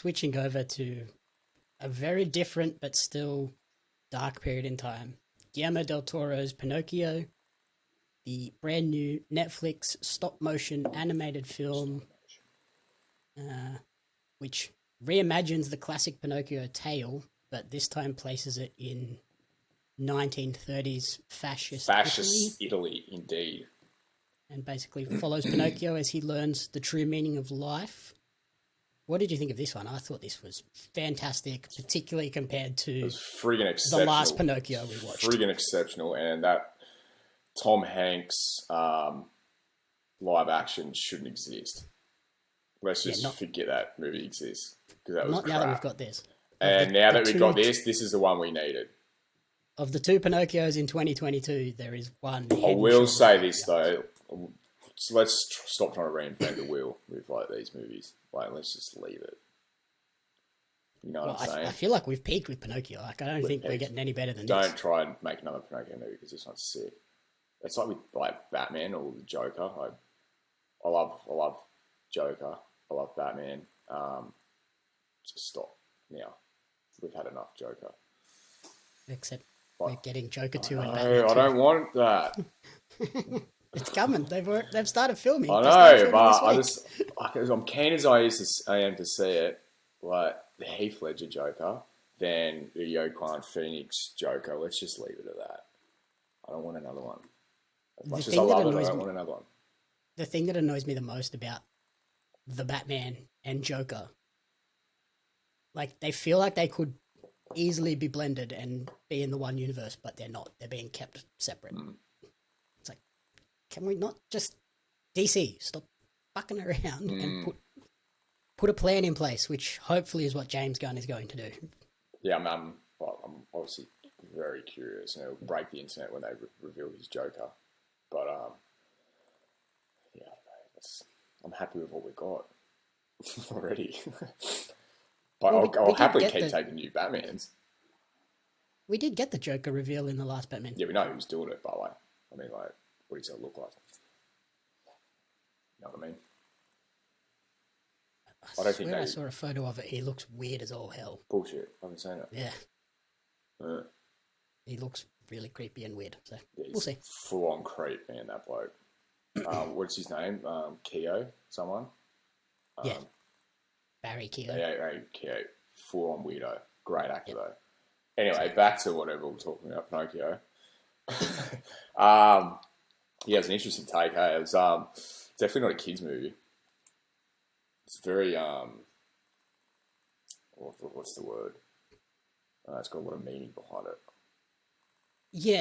switching over to a very different but still dark period in time. Guillermo del Toro's Pinocchio, the brand new Netflix stop motion animated film, which reimagines the classic Pinocchio tale, but this time places it in 1930s fascist Italy, indeed. And basically follows Pinocchio as he learns the true meaning of life. What did you think of this one? I thought this was fantastic, particularly compared to It was friggin' exceptional. the last Pinocchio we watched. Friggin' exceptional, and that Tom Hanks live action shouldn't exist. Let's just forget that movie exists, because that was not crap. now that we've got this. And now that we've got this is the one we needed. Of the two Pinocchios in 2022, there is one. I will say this though. So let's stop trying to reinvent the wheel with like these movies. Like, let's just leave it. You know what I'm saying? I feel like we've peaked with Pinocchio. Like, I don't think we're getting any better than this. Don't try and make another Pinocchio movie, because this one's sick. It's like with Batman or the Joker. I love Joker. I love Batman. Just stop now. We've had enough Joker. Except we're getting Joker 2 and No, Batman 2. I don't want that. It's coming. They've started filming. I know, but I'm keen as I am to see it, like the Heath Ledger Joker, than the Joaquin Phoenix Joker. Let's just leave it at that. I don't want another one. As much as I love it, I don't want another one. The thing that annoys me the most about the Batman and Joker, like, they feel like they could easily be blended and be in the one universe, but they're not. They're being kept separate. It's like, can we not just DC stop fucking around and put a plan in place, which hopefully is what James Gunn is going to do. Yeah, I'm obviously very curious, and it'll break the internet when they reveal his Joker. But yeah, I'm happy with what we got already. But I'll happily keep taking new Batmans. We did get the Joker reveal in the last Batman. Yeah, we know who's doing it, by the way. I mean, like, what does it look like? You know what I mean? I swear I saw a photo of it. He looks weird as all hell. Bullshit. I haven't seen it. Yeah. He looks really creepy and weird. So yeah, we'll see. Full on creep, man, that bloke. What's his name? Keogh? Someone? Yeah. Barry Keogh. Yeah, Keogh. Full on weirdo. Great actor, though. Anyway, back to whatever we're talking about, Pinocchio. Yeah, it's an interesting take, hey? It was definitely not a kid's movie. It's very, what's the word? It's got a lot of meaning behind it. Yeah,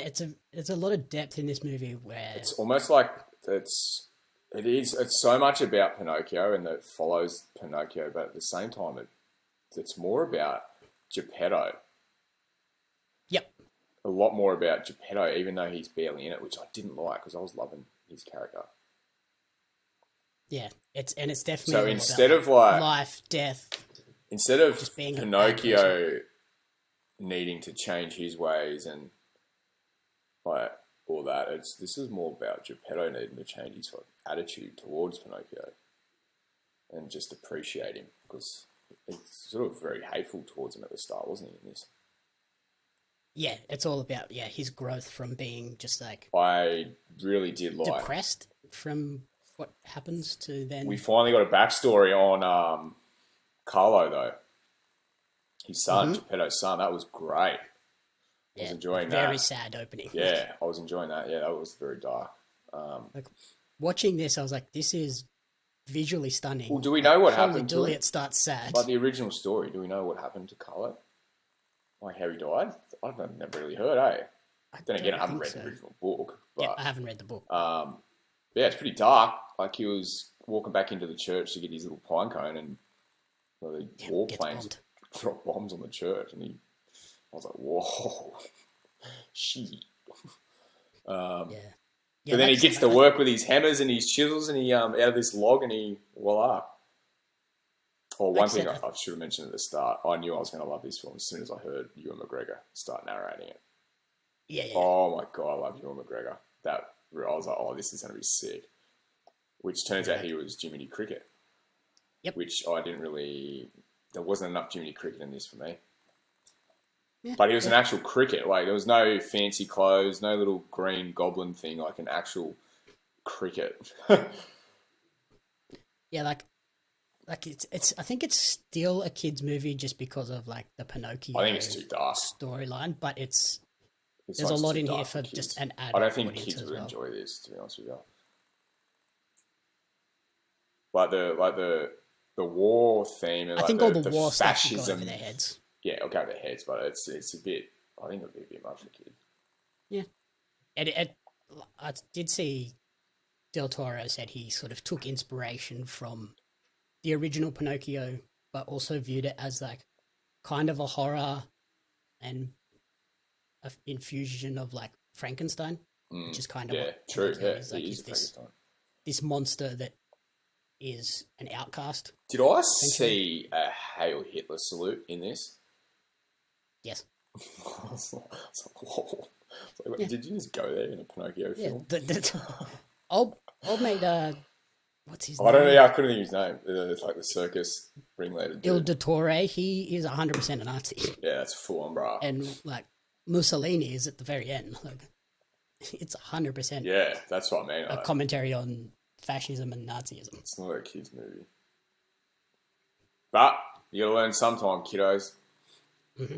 it's a lot of depth in this movie where... It's almost like it's so much about Pinocchio and that it follows Pinocchio, but at the same time, it's more about Geppetto. Yep. A lot more about Geppetto, even though he's barely in it, which I didn't like because I was loving his character. Yeah, it's definitely so instead of like life, death, instead of just being Pinocchio needing to change his ways and like all that, this is more about Geppetto needing to change his attitude towards Pinocchio and just appreciate him, because it's sort of very hateful towards him at the start, wasn't he? In this, yeah, it's all about his growth from being just like I really did like depressed from what happens to then. We finally got a backstory on Carlo, though. His son, Geppetto's son. That was great. I was enjoying that. Very sad opening. Yeah, I was enjoying that. Yeah, that was very dark. Like, watching this, I was like, this is visually stunning. Well, do we know what happened to him? It starts sad. Like the original story, do we know what happened to Carlo? Like how he died? I've never really heard, eh? Then again, I haven't read the original book. But, yeah, I haven't read the book. Yeah, it's pretty dark. Like he was walking back into the church to get his little pine cone, and the warplanes dropped bombs on the church, and I was like, whoa, shit. But then he gets to work with his hammers and his chisels, and he out of this log, and voila. Oh, one thing I should have mentioned at the start, I knew I was going to love this film as soon as I heard Ewan McGregor start narrating it. Yeah. Oh my god, I love Ewan McGregor. I was like, oh, this is going to be sick. Which turns out he was Jiminy Cricket. Yep. Which I didn't really there wasn't enough Jiminy Cricket in this for me. Yeah, But he was an actual cricket. Like, there was no fancy clothes, no little green goblin thing, like an actual cricket. Yeah, like it's. I think it's still a kids' movie just because of like the Pinocchio I think it's too dark. storyline, but This there's a one's lot too in here dark for kids. just an adult I don't think audience kids as would well. enjoy this, to be honest with you. Like the war theme and I like think all the war stuff got fascism. over their heads. Yeah, it'll go over their heads, but it's a bit. I think it'll be a bit much for kids. Yeah, I did see Del Toro said he sort of took inspiration from the original Pinocchio, but also viewed it as like kind of a horror and an infusion of like Frankenstein, which is kind of what true. Pinocchio Yeah, is. Like, it he's is Frankenstein. this monster that is an outcast. Did I see a Hail Hitler salute in this? Yes. I was like, whoa. Like, did you just go there in a Pinocchio film? Old mate, what's his name? I don't know. Yeah, I couldn't think of his name. It's like the circus ringleader dude. Il Dottore, he is 100% a Nazi. Yeah, that's full on, bro. And like Mussolini is at the very end. Like, it's 100%. Yeah, that's what I mean. A commentary on fascism and Nazism. It's not a kids' movie. But you gotta learn sometime, kiddos. Mm-hmm.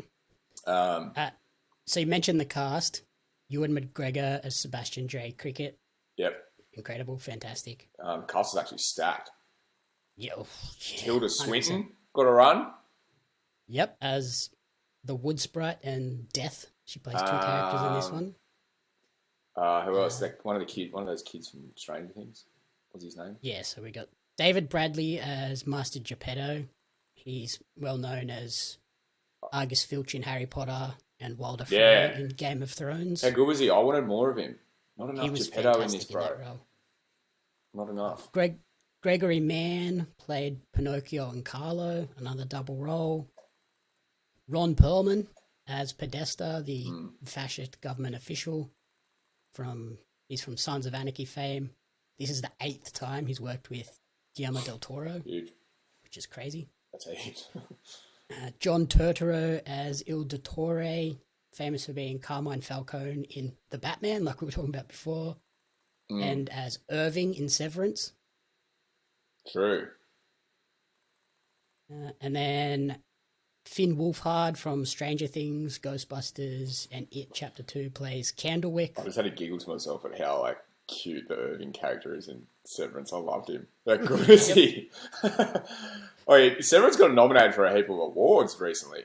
So you mentioned the cast. Ewan McGregor as Sebastian J. Cricket. Yep. Incredible, fantastic. Cast is actually stacked. Yeah, Tilda 100%. Swinton got a run. Yep, as the Wood Sprite and Death. She plays two characters in this one. Who else? Like one of those kids from Stranger Things. What's his name? Yeah, so we got David Bradley as Master Geppetto. He's well known as Argus Filch in Harry Potter and Walder Frey in Game of Thrones. How good was he? I wanted more of him. Not enough He was Geppetto in fantastic this, in bro. that role. Not enough. Gregory Mann played Pinocchio and Carlo, another double role. Ron Perlman as Podesta, the fascist government official. He's from Sons of Anarchy fame. This is the 8th time he's worked with Guillermo del Toro. Huge. Which is crazy. That's a hit. John Turturro as Il Dottore, famous for being Carmine Falcone in The Batman, like we were talking about before, and as Irving in Severance. True. And then Finn Wolfhard from Stranger Things, Ghostbusters, and It Chapter 2 plays Candlewick. I just had to giggle to myself at how cute the Irving character is in Severance. I loved him. How good is he? Oh yeah, Severance got nominated for a heap of awards recently,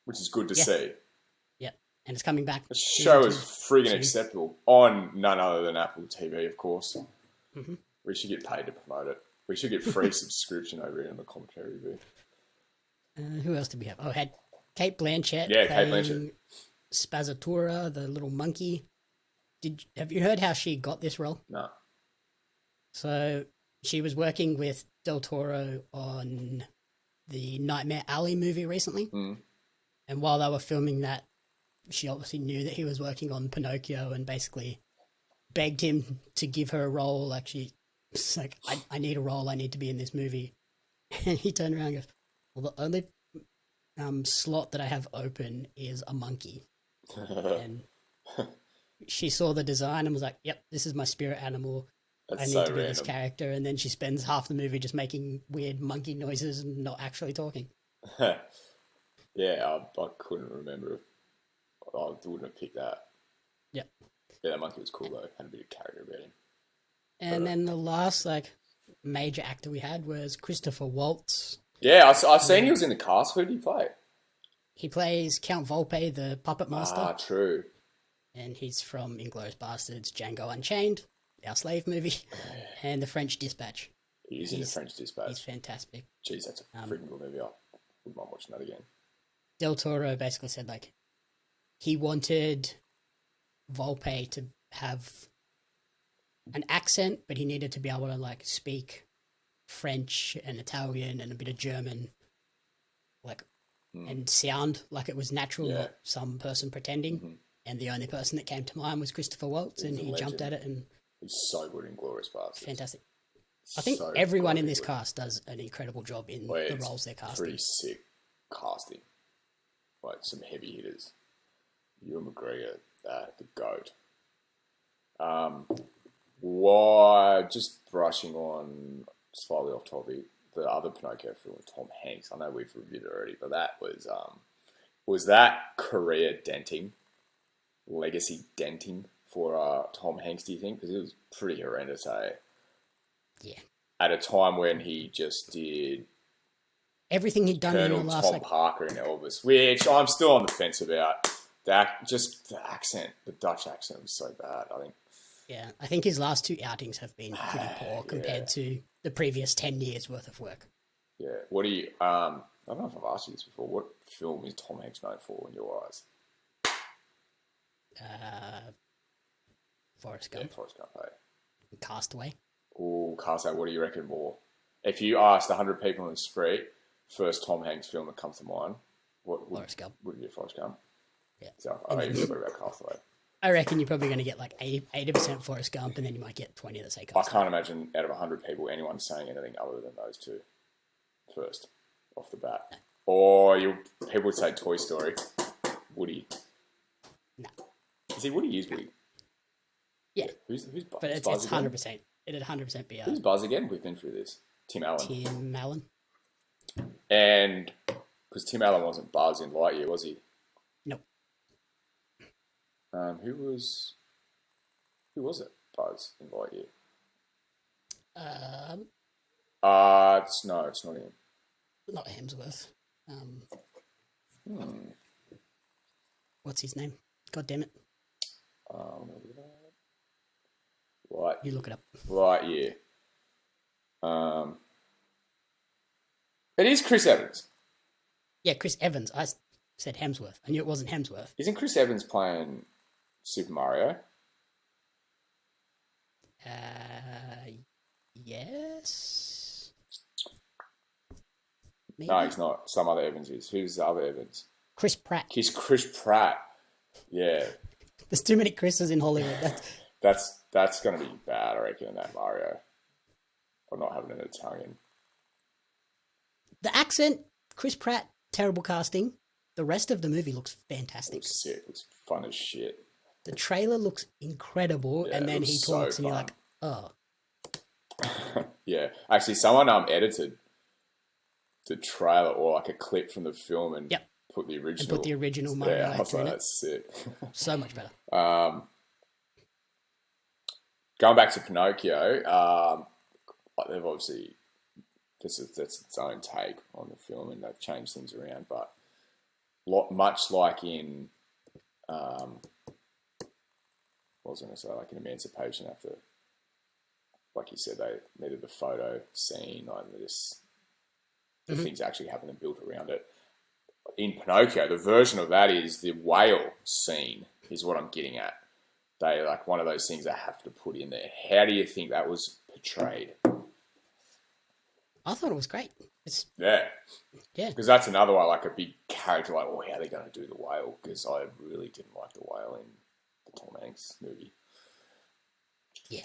which is good to see. Yeah, and it's coming back. The show is friggin' acceptable on none other than Apple TV, of course. Mm-hmm. We should get paid to promote it. We should get free subscription over here in the commentary booth. Who else did we have? Oh, had Kate Blanchett. Yeah, Kate Blanchett. Spazzatura, the little monkey. Have you heard how she got this role? No. So she was working with Del Toro on the Nightmare Alley movie recently. And while they were filming that, she obviously knew that he was working on Pinocchio and basically begged him to give her a role. Like, she's like, I need a role. I need to be in this movie. And he turned around and goes, well, the only slot that I have open is a monkey. And she saw the design and was like, yep, this is my spirit animal. I need to be this character. And then she spends half the movie just making weird monkey noises and not actually talking. Yeah, I couldn't remember. I wouldn't have picked that. Yeah. Yeah, that monkey was cool though. Had a bit of character about him. And then the last major actor we had was Christopher Waltz. Yeah, I've seen he was in the cast. Who did he play? He plays Count Volpe, the puppet master. Ah, true. And he's from Inglourious Bastards, Django Unchained, our slave movie, and The French Dispatch. He's in The French Dispatch. He's fantastic. Jeez, that's a freaking good movie. I wouldn't mind watching that again. Del Toro basically said, he wanted Volpe to have an accent, but he needed to be able to, speak French and Italian and a bit of German, and sound like it was natural, not some person pretending. Mm-hmm. And the only person that came to mind was Christopher Waltz, and he jumped at it. And he's so good in Glorious Bastards. Fantastic. I think So everyone in bloody this good. cast does an incredible job in Well, the it's roles they're casting. pretty sick casting. Like some heavy hitters. Ewan McGregor, the GOAT. Why, just brushing on, slightly off topic, the other Pinocchio film with Tom Hanks. I know we've reviewed it already, but that was that career denting, legacy denting for Tom Hanks, do you think? Because it was pretty horrendous, eh? Yeah. At a time when he just did Everything he'd done in Colonel the last, Tom like, Parker in Elvis, which I'm still on the fence about. Just the accent, the Dutch accent was so bad, I think. yeah, I think his last 2 outings have been pretty poor Yeah. compared to the previous 10 years worth of work. Yeah. What do you, I don't know if I've asked you this before. What film is Tom Hanks known for in your eyes? Forrest Yeah, Gump, Forrest Gump, eh? Castaway. Ooh, Carso, what do you reckon more? If you asked 100 people on the street, first Tom Hanks film that comes to mind, what would Forrest Gump. would be Forrest Gump? Yeah. So I don't even know about Castaway. I reckon you're probably going to get like 80% Forrest Gump, and then you might get 20 that say I Castaway. can't imagine out of 100 people anyone saying anything other than those two first, off the bat. Or people would say Toy Story. Woody. No. Is he Woody? Is Woody? Yeah. Who's Buzz? But it's Buzz again? 100%. It'd 100% be Who's Buzz again? We've been through this. Tim Allen. Tim Allen. And because Tim Allen wasn't Buzz in Lightyear, was he? Nope. Who was it? Buzz in Lightyear. It's not him. Not Hemsworth. What's his name? God damn it. Light. You look it up. Lightyear. It is Chris Evans. Yeah, Chris Evans. I said Hemsworth. I knew it wasn't Hemsworth. Isn't Chris Evans playing Super Mario? Yes. Maybe? No, he's not. Some other Evans is. Who's the other Evans? Chris Pratt. He's Chris Pratt. Yeah. There's too many Chris's in Hollywood. That's going to be bad, I reckon, in that Mario. For not having an Italian. The accent, Chris Pratt, terrible casting. The rest of the movie looks fantastic. It's sick. It's fun as shit. The trailer looks incredible, Yeah, and it then looks he so talks, and you're fun. like, oh. Yeah. Actually, someone edited the trailer or like a clip from the film and Yep. put the original. And put the original Mario Yeah, I was actor like, in it. that's sick. So much better. Going back to Pinocchio, they've obviously that's its own take on the film, and they've changed things around. But much like in, what was I going to say, like in Emancipation, after, like you said, they needed the photo scene, like the things actually happen and built around it. In Pinocchio, the version of that is the whale scene, is what I'm getting at. They like one of those things they have to put in there. How do you think that was portrayed? I thought it was great. Yeah. Yeah. Because that's another one, like a big character, like, oh, how are they going to do the whale? Because I really didn't like the whale in the Tom Hanks movie. Yeah.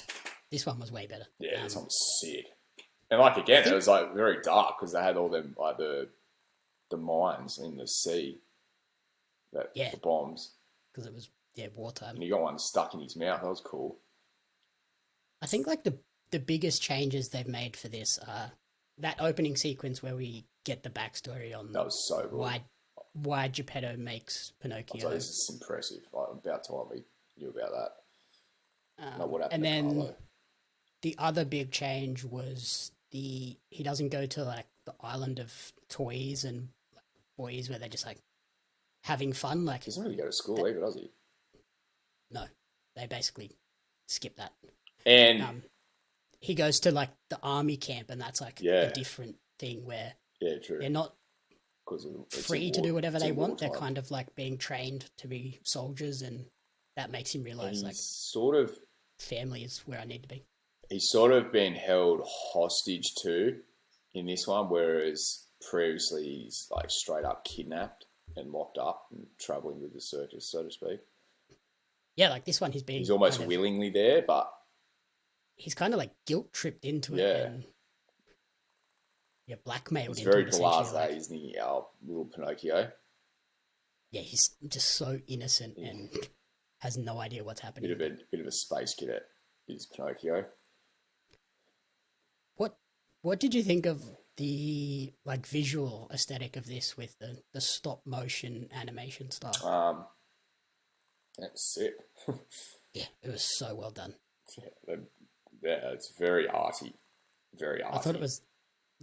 This one was way better. Yeah, this one was sick. And like, again, it was like very dark because they had all them, like the mines in the sea, the bombs. Because it was, wartime. And you got one stuck in his mouth. That was cool. I think like the biggest changes they've made for this are that opening sequence where we get the backstory on That was so cool. why Geppetto makes Pinocchio. So this is impressive. Like, about time we knew about that. Like what happened and to then Carlo. the other big change was he doesn't go to like the island of toys and boys where they're just like having fun. Like He doesn't really go to school either, does he? No, they basically skip that. And he goes to like the army camp, and that's like a different thing where true. they're not It's free to do whatever they want. They're wartime. kind of like being trained to be soldiers, and that makes him realize like sort of family is where I need to be. he's sort of been held hostage to in this one, whereas previously he's like straight up kidnapped and locked up and traveling with the circus, so to speak. Yeah, like this one, he's almost kind of, willingly there, but he's kind of like guilt tripped into it Yeah. and blackmailed He's into very it essentially. blasé, Like, isn't he, our little Pinocchio? yeah, he's just so innocent and has no idea what's happening. Bit of a space cadet is Pinocchio. What did you think of the like visual aesthetic of this with the stop motion animation style? That's it. Yeah, it was so well done. Yeah, it's very arty. Very arty. I thought it was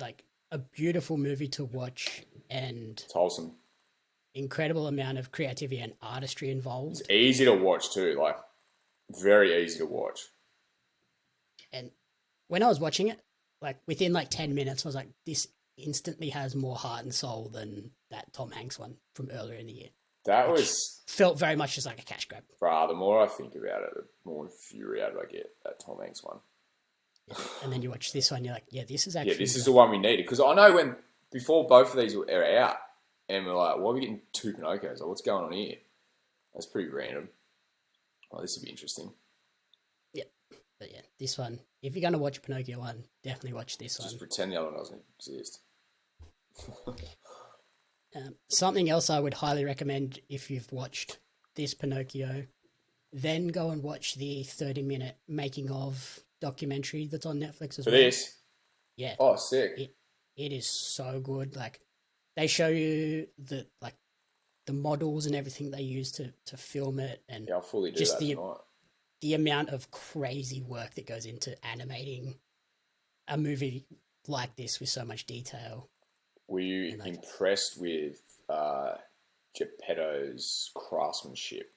like a beautiful movie to watch and It's wholesome. incredible amount of creativity and artistry involved. It's easy to watch too, like very easy to watch. And when I was watching it, like within like 10 minutes, I was like, this instantly has more heart and soul than that Tom Hanks one from earlier in the year. That was felt very much just like a cash grab. The more I think about it, the more infuriated I get, that Tom Hanks one. And then you watch this one, you're like, yeah, this is actually... Yeah, this is the one we needed. Because I know before both of these are out, and we're like, why are we getting two Pinocchios? Like, what's going on here? That's pretty random. Oh, this would be interesting. Yeah. But yeah, this one, if you're going to watch Pinocchio one, definitely watch this one. Just pretend the other one doesn't exist. Something else I would highly recommend if you've watched this Pinocchio, then go and watch the 30-minute making of documentary that's on Netflix as For well. this? Yeah. Oh, sick. It is so good. Like, they show you the models and everything they use to film it, and Yeah, I'll fully do just that tonight. the amount of crazy work that goes into animating a movie like this with so much detail. Were you impressed with Geppetto's craftsmanship?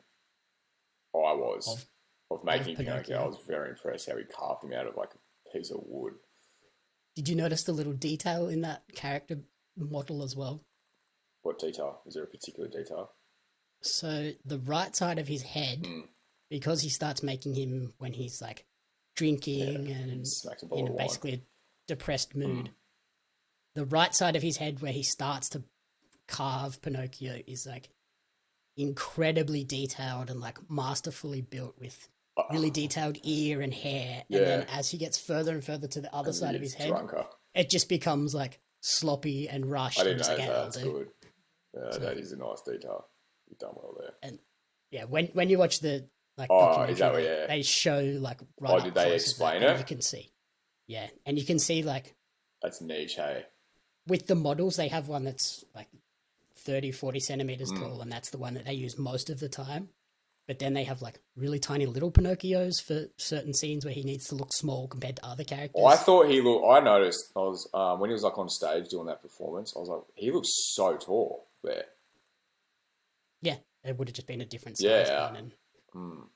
Oh, I was. Of making Pinocchio. I was very impressed how he carved him out of like a piece of wood. Did you notice the little detail in that character model as well? What detail? Is there a particular detail? So the right side of his head, because he starts making him when he's like drinking and in basically a depressed mood, the right side of his head where he starts to carve Pinocchio is like incredibly detailed and like masterfully built with really detailed ear and hair. And then as he gets further and further to the other side of his head, it just becomes like sloppy and rushed. I didn't know that. That's good. Yeah, so, that is a nice detail. You've done well there. And yeah, when you watch the is that they show like right did they explain it? You can see. Yeah, and you can see like that's niche, hey? With the models, they have one that's like 30, 40 centimeters tall, and that's the one that they use most of the time. But then they have like really tiny little Pinocchios for certain scenes where he needs to look small compared to other characters. I thought I noticed, when he was like on stage doing that performance, I was like, he looks so tall there. Yeah, it would have just been a different size one.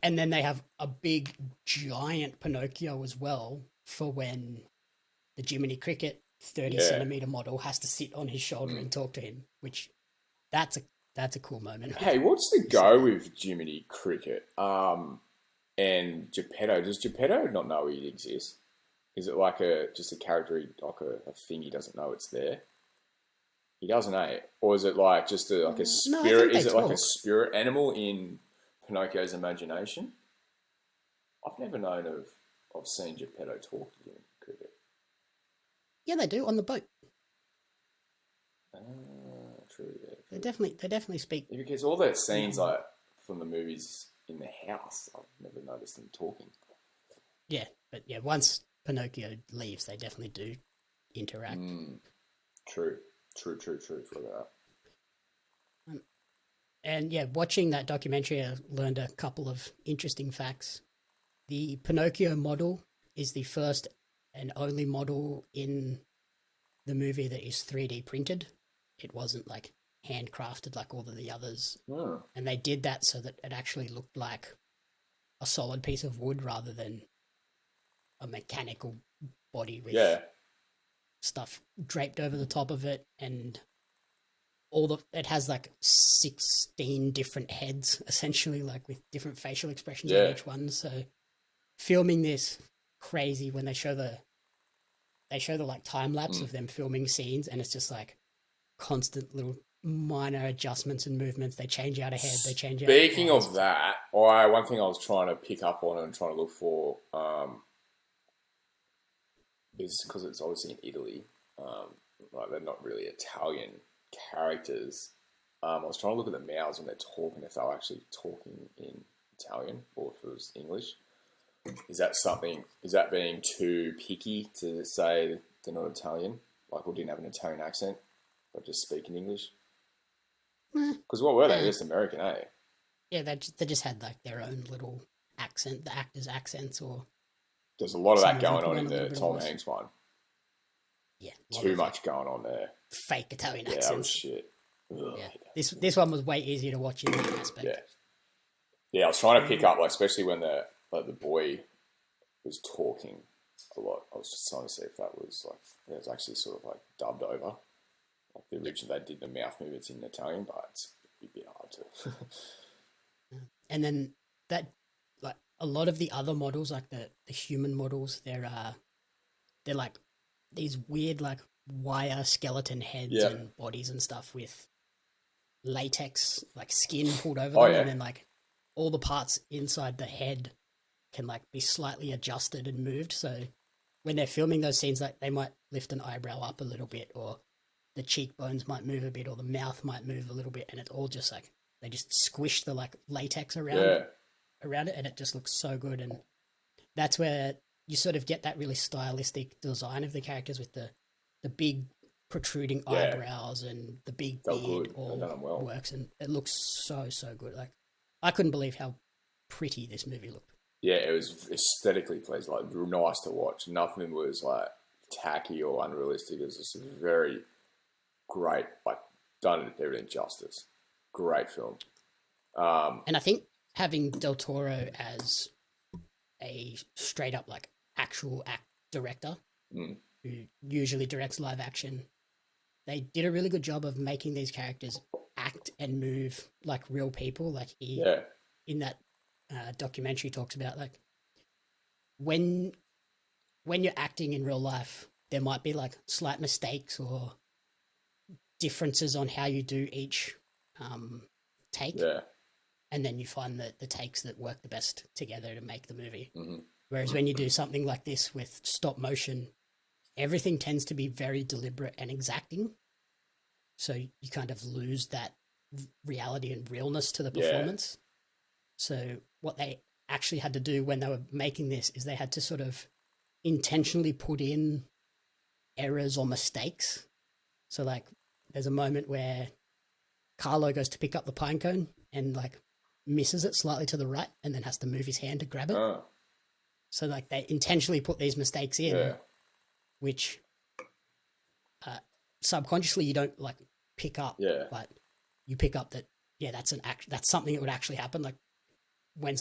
And then they have a big, giant Pinocchio as well for when the Jiminy Cricket 30-centimeter model has to sit on his shoulder and talk to him, which that's a cool moment. Hey, what's the go with Jiminy Cricket and Geppetto? Does Geppetto not know he exists? Is it like just a character, like a thing he doesn't know it's there? He doesn't, or is it like just a spirit? Is it like a spirit animal in Pinocchio's imagination? I've never known of seen Geppetto talk to Jiminy Cricket. Yeah, they do on the boat. True. Yeah, They definitely speak. Yeah, because all those scenes like from the movies in the house, I've never noticed them talking. Yeah, but yeah, once Pinocchio leaves, they definitely do interact. True. For that. And yeah, watching that documentary, I learned a couple of interesting facts. The Pinocchio model is the first and only model in the movie that is 3D printed. It wasn't like handcrafted like all of the others. And they did that so that it actually looked like a solid piece of wood rather than a mechanical body with stuff draped over the top of it, and it has like 16 different heads essentially, like with different facial expressions on each one. So filming this crazy when they show the like time lapse of them filming scenes, and it's just like constant little minor adjustments and movements. They change out a head, they change out. Speaking of that, one thing I was trying to pick up on and trying to look for is because it's obviously in Italy. Like they're not really Italian characters. I was trying to look at the mouths when they're talking, if they were actually talking in Italian or if it was English. Is that something? Is that being too picky to say they're not Italian, like or didn't have an Italian accent, but just speaking English? Because what were they? Just American, eh? Yeah, they just had like their own little accent, the actors' accents, or There's a lot of some that of them going put on on in a little the bit of Tom voice. Hanks one. Yeah, a lot Too of, much going on there. fake Italian Yeah, that was accents. shit. Ugh. Yeah, this one was way easier to watch in that aspect. Yeah, yeah. I was trying to pick up, like, especially when the boy was talking a lot. I was just trying to see if that was like it was actually sort of like dubbed over, like the original. They did the mouth movements in Italian, but it's a bit hard to. And then that, like a lot of the other models, like the human models, they're like these weird like wire skeleton heads Yeah. and bodies and stuff with latex like skin pulled over Oh, them, yeah. and then like all the parts inside the head can like be slightly adjusted and moved. So when they're filming those scenes, like they might lift an eyebrow up a little bit, or the cheekbones might move a bit, or the mouth might move a little bit, and it's all just like they just squish the like latex around Yeah, around it, and it just looks so good. And that's where you sort of get that really stylistic design of the characters with the big protruding Yeah. eyebrows and the big Felt beard good. all They've done 'em well. works, and it looks so good. Like I couldn't believe how pretty this movie looked. yeah. It was aesthetically pleasing, like nice to watch. Nothing was like tacky or unrealistic. It was just very great, like done everything justice. Great film. And I think having Del Toro as a straight up like actual act director who usually directs live action, they did a really good job of making these characters act and move like real people. Like he Yeah, in that documentary talks about like when you're acting in real life, there might be like slight mistakes or differences on how you do each take, yeah, and then you find the takes that work the best together to make the movie. Whereas when you do something like this with stop motion, everything tends to be very deliberate and exacting, so you kind of lose that reality and realness to the Yeah. performance. So what they actually had to do when they were making this is they had to sort of intentionally put in errors or mistakes. So like there's a moment where Carlo goes to pick up the pine cone and like misses it slightly to the right and then has to move his hand to grab it. oh, So like they intentionally put these mistakes in, yeah, which subconsciously you don't like pick up, yeah, but you pick up that that's that's something that would actually happen. Like when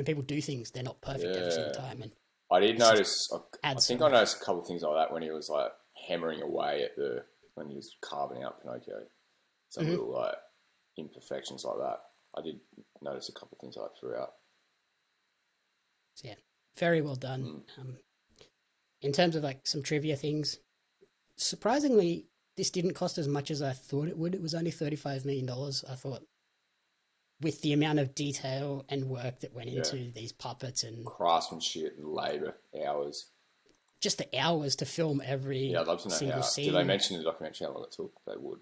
people do things, they're not perfect every single Yeah. time. And I did notice. I adds think so I much. noticed a couple of things like that when he was like hammering away at when he was carving out Pinocchio. Some little like imperfections like that. I did notice a couple of things like that throughout. So, yeah, very well done. In terms of like some trivia things, surprisingly, this didn't cost as much as I thought it would. It was only $35 million. I thought with the amount of detail and work that went into these puppets and Craftsmanship and labour hours. just the hours to film every Yeah, I'd love to know single how. scene. Did they mention in the documentary how long it took? They would.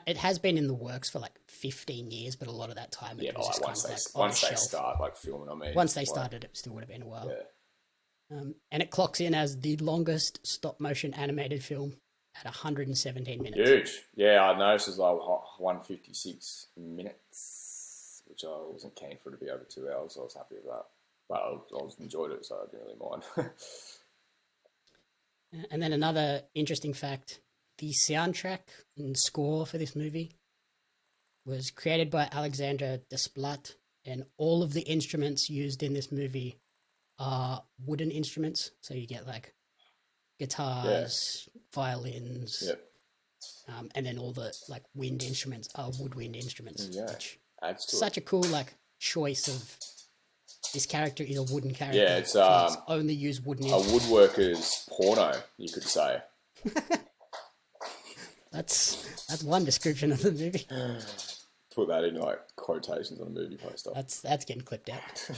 It has been in the works for like 15 years, but a lot of that time it Yeah, was but just like kind of like on once a they shelf. start like filming, I mean, Once they like, started, it still would have been a while. Yeah. And it clocks in as the longest stop motion animated film at 117 minutes. Huge. Yeah, I noticed it was like 156 minutes, which I wasn't keen for it to be over 2 hours, so I was happy with that. But I enjoyed it, so I didn't really mind. And then another interesting fact, the soundtrack and score for this movie was created by Alexandre Desplat, and all of the instruments used in this movie are wooden instruments. So you get like guitars, violins, Yep. and then all the like wind instruments are woodwind instruments. Yeah. Which Adds to such it. a cool like choice of this character is a wooden character. Yeah, it's so let's only use wooden a instruments. woodworker's porno, you could say. That's one description of the movie. Put that in like quotations on a movie poster. That's getting clipped out.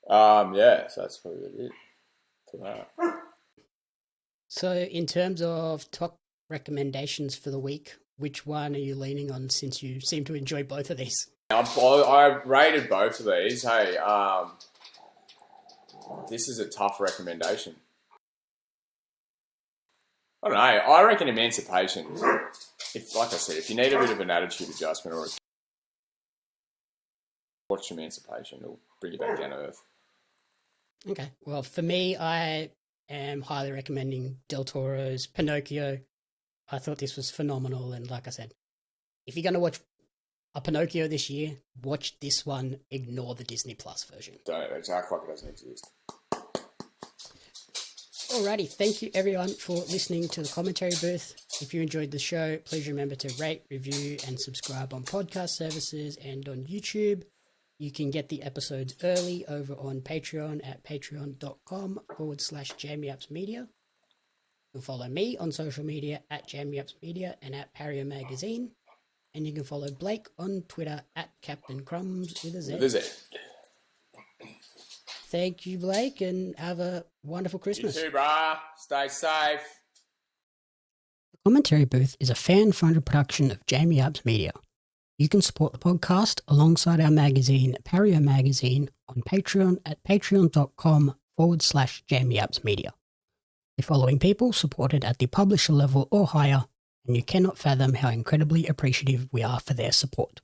Yeah, so that's probably it for that. So, in terms of top recommendations for the week, which one are you leaning on since you seem to enjoy both of these? I rated both of these. Hey, this is a tough recommendation. I don't know. I reckon Emancipation. Like I said, if you need a bit of an attitude adjustment or watch Emancipation, it'll bring you back down to earth. Okay. Well, for me, I am highly recommending Del Toro's Pinocchio. I thought this was phenomenal. And like I said, if you're going to watch a Pinocchio this year, watch this one. Ignore the Disney Plus version. It's act like it doesn't exist. Alrighty. Thank you, everyone, for listening to the commentary booth. If you enjoyed the show, please remember to rate, review, and subscribe on podcast services and on YouTube. You can get the episodes early over on Patreon at patreon.com/JamieUpsMedia. You can follow me on social media at JamieUpsMedia and at Pario Magazine. And you can follow Blake on Twitter at Captain Crumbs with a Z. With a Z. Thank you, Blake, and have a wonderful Christmas. You too, brah. Stay safe. The Commentary Booth is a fan-funded production of Jamie Ups Media. You can support the podcast alongside our magazine, Pario Magazine, on Patreon at patreon.com/JamieUpsMedia. The following people supported at the publisher level or higher, and you cannot fathom how incredibly appreciative we are for their support.